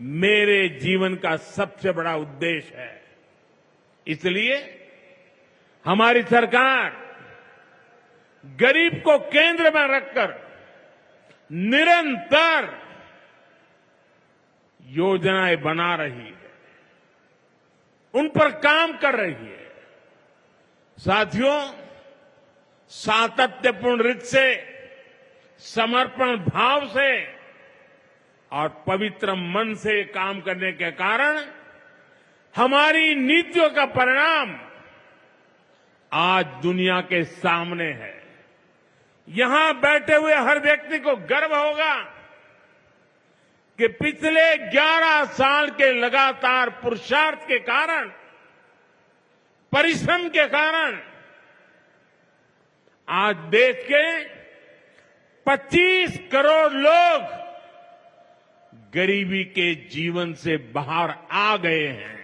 मेरे जीवन का सबसे बड़ा उद्देश्य है। इसलिए हमारी सरकार गरीब को केंद्र में रखकर निरंतर योजनाएं बना रही है, उन पर काम कर रही है। साथियों, सातत्यपूर्ण रीत से, समर्पण भाव से और पवित्र मन से काम करने के कारण हमारी नीतियों का परिणाम आज दुनिया के सामने है। यहां बैठे हुए हर व्यक्ति को गर्व होगा कि पिछले 11 साल के लगातार पुरुषार्थ के कारण, परिश्रम के कारण आज देश के 25 करोड़ लोग गरीबी के जीवन से बाहर आ गए हैं।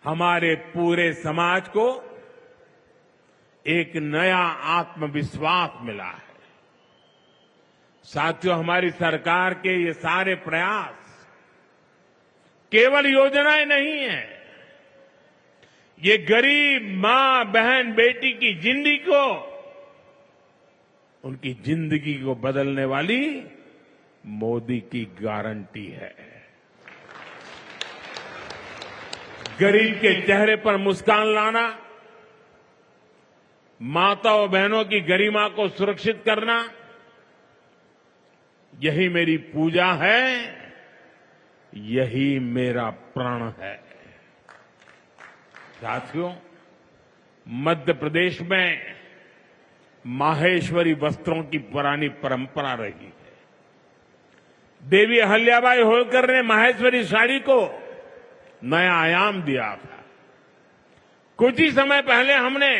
हमारे पूरे समाज को एक नया आत्मविश्वास मिला है। साथियों, हमारी सरकार के ये सारे प्रयास केवल योजनाएं नहीं है, ये गरीब मां, बहन, बेटी की जिंदगी को, उनकी जिंदगी को बदलने वाली मोदी की गारंटी है। गरीब के चेहरे पर मुस्कान लाना, माता और बहनों की गरिमा को सुरक्षित करना, यही मेरी पूजा है, यही मेरा प्रण है। साथियों, मध्य प्रदेश में माहेश्वरी वस्त्रों की पुरानी परंपरा रही है। देवी अहिल्याबाई होलकर ने माहेश्वरी साड़ी को नया आयाम दिया था। कुछ ही समय पहले हमने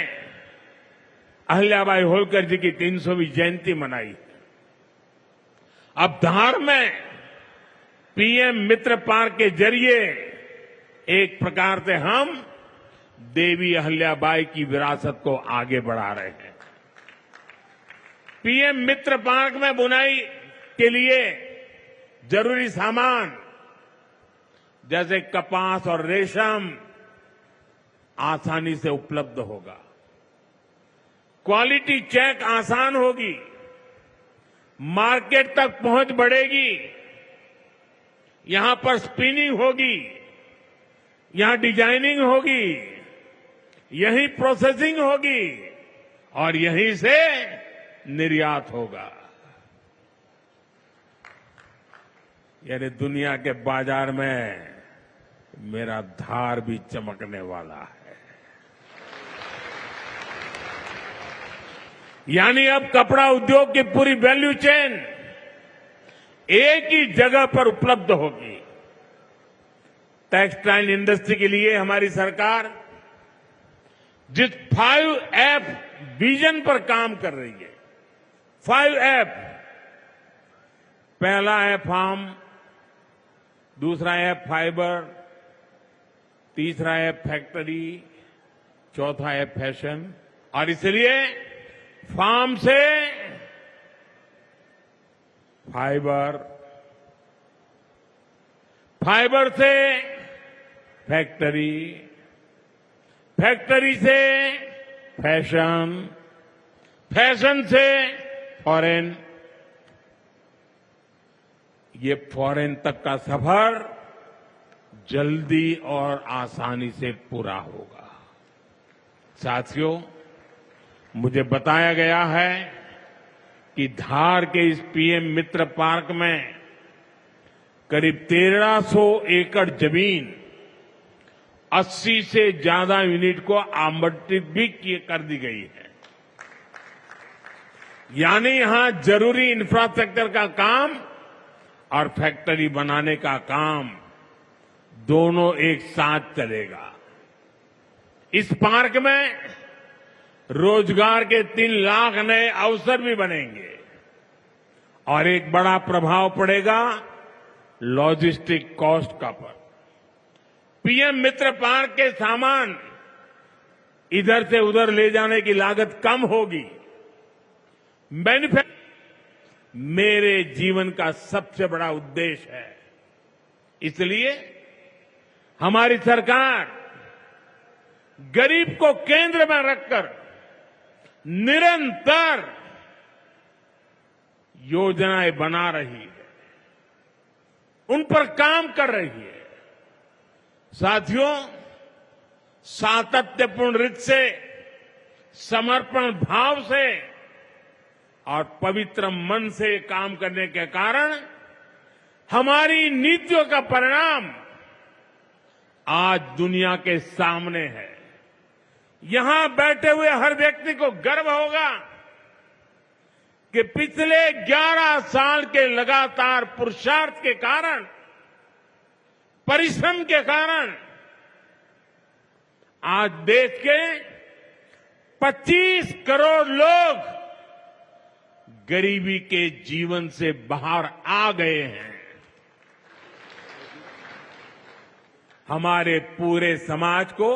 अहिल्याबाई होलकर जी की 300वीं जयंती मनाई। अब धार में पीएम मित्र पार्क के जरिए एक प्रकार से हम देवी अहिल्याबाई की विरासत को आगे बढ़ा रहे हैं। पीएम मित्र पार्क में बुनाई के लिए जरूरी सामान जैसे कपास और रेशम आसानी से उपलब्ध होगा। क्वालिटी चेक आसान होगी, मार्केट तक पहुंच बढ़ेगी। यहां पर स्पिनिंग होगी, यहां डिजाइनिंग होगी, यहीं प्रोसेसिंग होगी और यहीं से निर्यात होगा। यानी दुनिया के बाजार में मेरा धार भी चमकने वाला है। यानी अब कपड़ा उद्योग की पूरी वैल्यू चेन एक ही जगह पर उपलब्ध होगी। टेक्सटाइल इंडस्ट्री के लिए हमारी सरकार जिस 5F विजन पर काम कर रही है, 5F, पहला है फार्म, दूसरा है फाइबर, तीसरा है फैक्ट्री, चौथा है फैशन। और इसलिए फार्म से फाइबर, फाइबर से फैक्ट्री, फैक्ट्री से फैशन, फैशन से फॉरेन, ये फॉरेन तक का सफर जल्दी और आसानी से पूरा होगा। साथियों, मुझे बताया गया है कि धार के इस पीएम मित्र पार्क में करीब 1300 एकड़ जमीन 80 से ज्यादा यूनिट को आवंटित भी कर दी गई है। यानी यहां जरूरी इंफ्रास्ट्रक्चर का काम और फैक्ट्री बनाने का काम दोनों एक साथ चलेगा। इस पार्क में रोजगार के 3 लाख नए अवसर भी बनेंगे और एक बड़ा प्रभाव पड़ेगा लॉजिस्टिक कॉस्ट का पर। पीएम मित्र पार्क के सामान इधर से उधर ले जाने की लागत कम होगी। मेरे जीवन का सबसे बड़ा उद्देश्य है। इसलिए हमारी सरकार गरीब को केंद्र में रखकर निरंतर योजनाएं बना रही है, उन पर काम कर रही है। साथियों, सातत्यपूर्ण रीत से, समर्पण भाव से और पवित्र मन से काम करने के कारण हमारी नीतियों का परिणाम आज दुनिया के सामने है। यहां बैठे हुए हर व्यक्ति को गर्व होगा कि पिछले 11 साल के लगातार पुरुषार्थ के कारण, परिश्रम के कारण आज देश के 25 करोड़ लोग गरीबी के जीवन से बाहर आ गए हैं। हमारे पूरे समाज को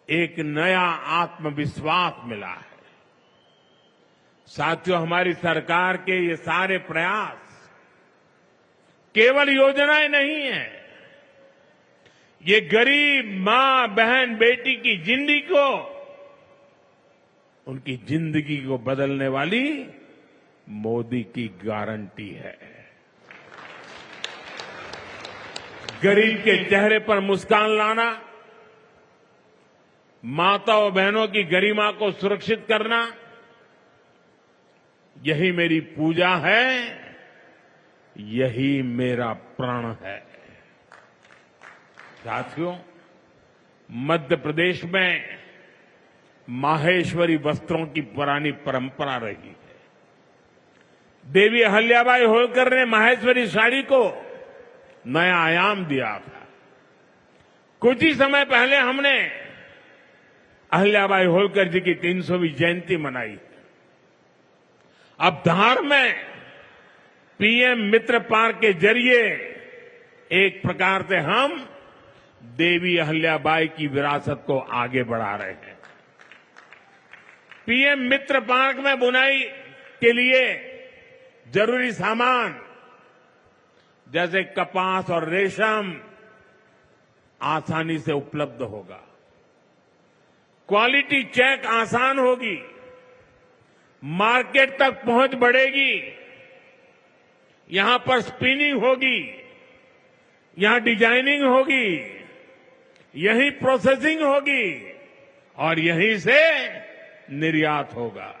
एक नया आत्मविश्वास मिला है। साथियों, हमारी सरकार के ये सारे प्रयास केवल योजनाएं नहीं है, ये गरीब मां, बहन, बेटी की जिंदगी को, उनकी जिंदगी को बदलने वाली मोदी की गारंटी है। गरीब के चेहरे पर मुस्कान लाना, माताओं बहनों की गरिमा को सुरक्षित करना, यही मेरी पूजा है, यही मेरा प्रण है। साथियों, मध्य प्रदेश में माहेश्वरी वस्त्रों की पुरानी परंपरा रही है। देवी अहिल्याबाई होलकर ने माहेश्वरी साड़ी को नया आयाम दिया था। कुछ ही समय पहले हमने अहिल्याबाई होलकर जी की 300वीं जयंती मनाई। अब धार में पीएम मित्र पार्क के जरिए एक प्रकार से हम देवी अहिल्याबाई की विरासत को आगे बढ़ा रहे हैं। पीएम मित्र पार्क में बुनाई के लिए जरूरी सामान जैसे कपास और रेशम आसानी से उपलब्ध होगा। क्वालिटी चेक आसान होगी, मार्केट तक पहुंच बढ़ेगी, यहां पर स्पिनिंग होगी, यहां डिजाइनिंग होगी, यहीं प्रोसेसिंग होगी और यहीं से निर्यात होगा।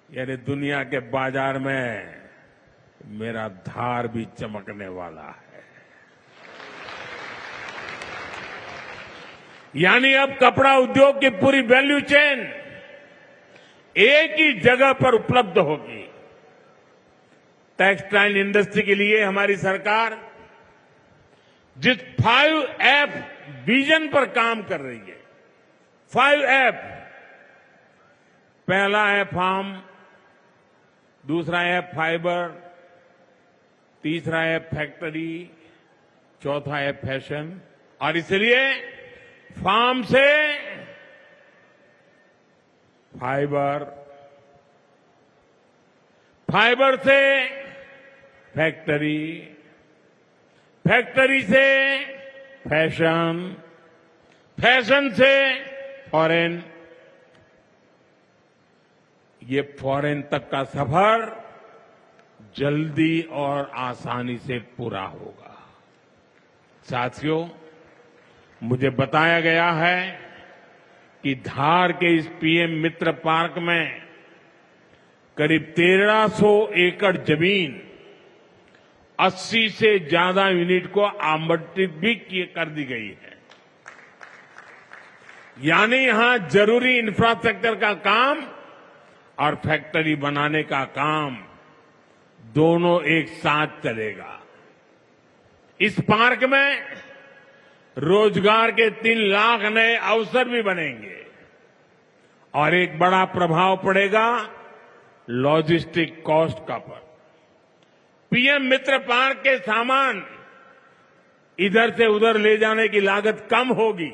यानी दुनिया के बाजार में मेरा धार भी चमकने वाला है। यानी अब कपड़ा उद्योग की पूरी वैल्यू चेन एक ही जगह पर उपलब्ध होगी। टेक्सटाइल इंडस्ट्री के लिए हमारी सरकार जिस 5F विजन पर काम कर रही है, 5F, पहला है फार्म, दूसरा है फाइबर, तीसरा है फैक्ट्री, चौथा है फैशन। और इसलिए फार्म से फाइबर, फाइबर से फैक्ट्री, फैक्ट्री से फैशन, फैशन से फॉरेन, ये फॉरेन तक का सफर जल्दी और आसानी से पूरा होगा। साथियों, मुझे बताया गया है कि धार के इस पीएम मित्र पार्क में करीब 1300 एकड़ जमीन 80 से ज्यादा यूनिट को आवंटित भी कर दी गई है। यानी यहां जरूरी इंफ्रास्ट्रक्चर का काम और फैक्ट्री बनाने का काम दोनों एक साथ चलेगा। इस पार्क में रोजगार के 3 लाख नए अवसर भी बनेंगे और एक बड़ा प्रभाव पड़ेगा लॉजिस्टिक कॉस्ट का पर। पीएम मित्र पार्क के सामान इधर से उधर ले जाने की लागत कम होगी।